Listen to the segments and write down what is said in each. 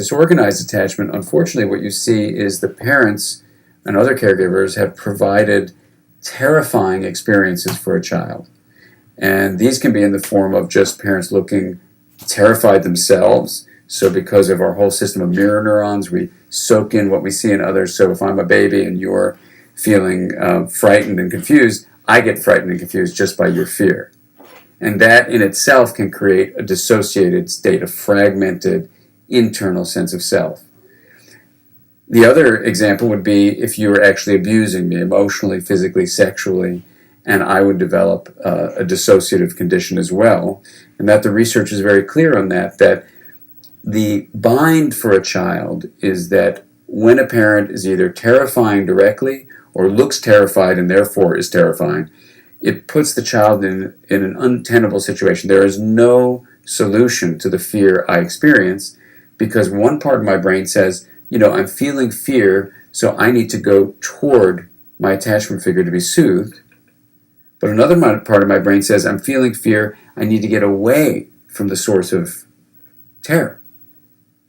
Disorganized attachment, unfortunately, what you see is the parents and other caregivers have provided terrifying experiences for a child. And these can be in the form of just parents looking terrified themselves. So because of our whole system of mirror neurons, we soak in what we see in others. So if I'm a baby and you're feeling frightened and confused, I get frightened and confused just by your fear. And that in itself can create a dissociated state, a fragmented internal sense of self. The other example would be if you were actually abusing me emotionally, physically, sexually, and I would develop a dissociative condition as well. And that the research is very clear on that, that the bind for a child is that when a parent is either terrifying directly or looks terrified and therefore is terrifying, it puts the child in an untenable situation. There is no solution to the fear I experience because one part of my brain says, I'm feeling fear, so I need to go toward my attachment figure to be soothed. But another part of my brain says, I'm feeling fear, I need to get away from the source of terror.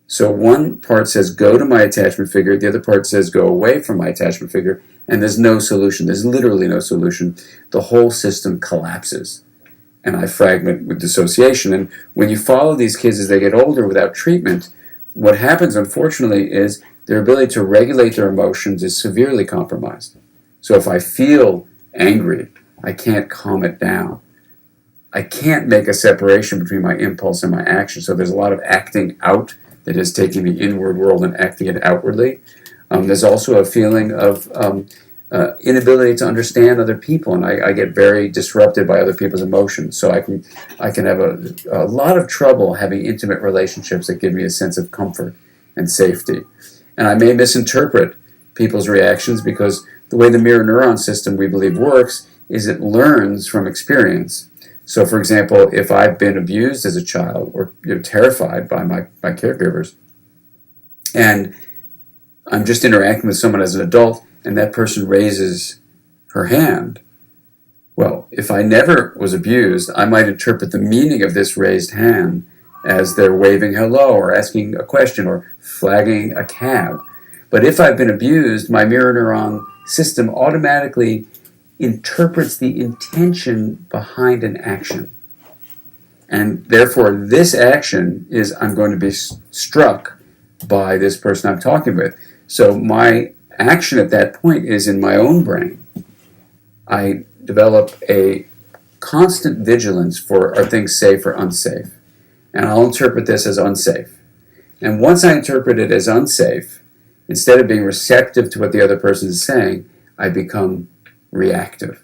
So one part says, go to my attachment figure, the other part says, go away from my attachment figure, and there's no solution. There's literally no solution. The whole system collapses, and I fragment with dissociation. And when you follow these kids as they get older without treatment, what happens, unfortunately, is their ability to regulate their emotions is severely compromised. So if I feel angry, I can't calm it down. I can't make a separation between my impulse and my action. So there's a lot of acting out that is taking the inward world and acting it outwardly. There's also a feeling of inability to understand other people, and I get very disrupted by other people's emotions. So I can have a lot of trouble having intimate relationships that give me a sense of comfort and safety. And I may misinterpret people's reactions because the way the mirror neuron system we believe works is it learns from experience. So, for example, if I've been abused as a child or terrified by my caregivers, and I'm just interacting with someone as an adult, and that person raises her hand, well, if I never was abused, I might interpret the meaning of this raised hand as they're waving hello or asking a question or flagging a cab. But if I've been abused, my mirror neuron system automatically interprets the intention behind an action. And therefore, this action is I'm going to be struck by this person I'm talking with. So my action at that point is in my own brain. I develop a constant vigilance for are things safe or unsafe. And I'll interpret this as unsafe. And once I interpret it as unsafe, instead of being receptive to what the other person is saying, I become reactive.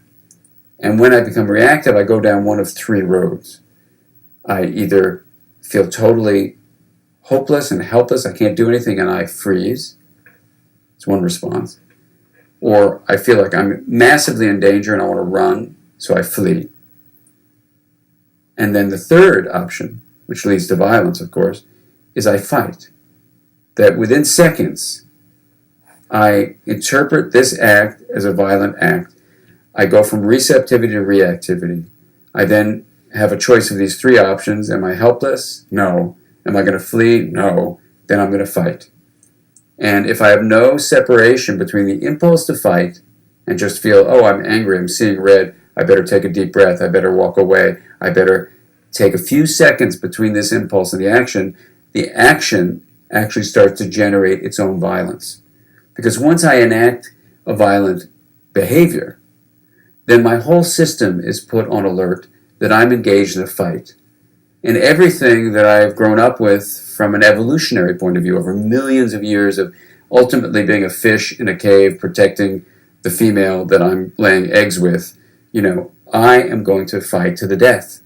And when I become reactive, I go down one of three roads. I either feel totally hopeless and helpless, I can't do anything, and I freeze. It's one response. Or I feel like I'm massively in danger and I want to run, so I flee. And then the third option, which leads to violence, of course, is I fight. That within seconds, I interpret this act as a violent act. I go from receptivity to reactivity. I then have a choice of these three options. Am I helpless? No. Am I going to flee? No. Then I'm going to fight. And if I have no separation between the impulse to fight and just feel, oh, I'm angry, I'm seeing red, I better take a deep breath, I better walk away, I better take a few seconds between this impulse and the action actually starts to generate its own violence. Because once I enact a violent behavior, then my whole system is put on alert that I'm engaged in a fight. And everything that I've grown up with from an evolutionary point of view over millions of years of ultimately being a fish in a cave protecting the female that I'm laying eggs with, I am going to fight to the death.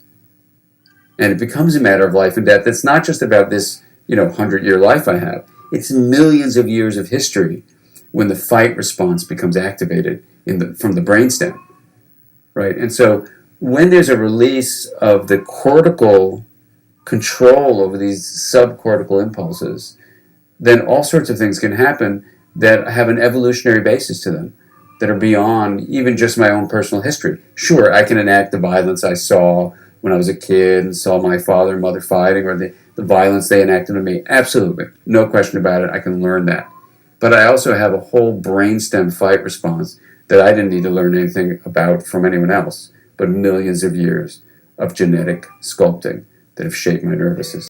And it becomes a matter of life and death. It's not just about this, 100-year life I have. It's millions of years of history when the fight response becomes activated from the brainstem, right? And so when there's a release of the cortical control over these subcortical impulses, then all sorts of things can happen that have an evolutionary basis to them, that are beyond even just my own personal history. Sure, I can enact the violence I saw when I was a kid and saw my father and mother fighting, or the the violence they enacted on me? Absolutely. No question about it. I can learn that. But I also have a whole brainstem fight response that I didn't need to learn anything about from anyone else, but millions of years of genetic sculpting that have shaped my nervous system.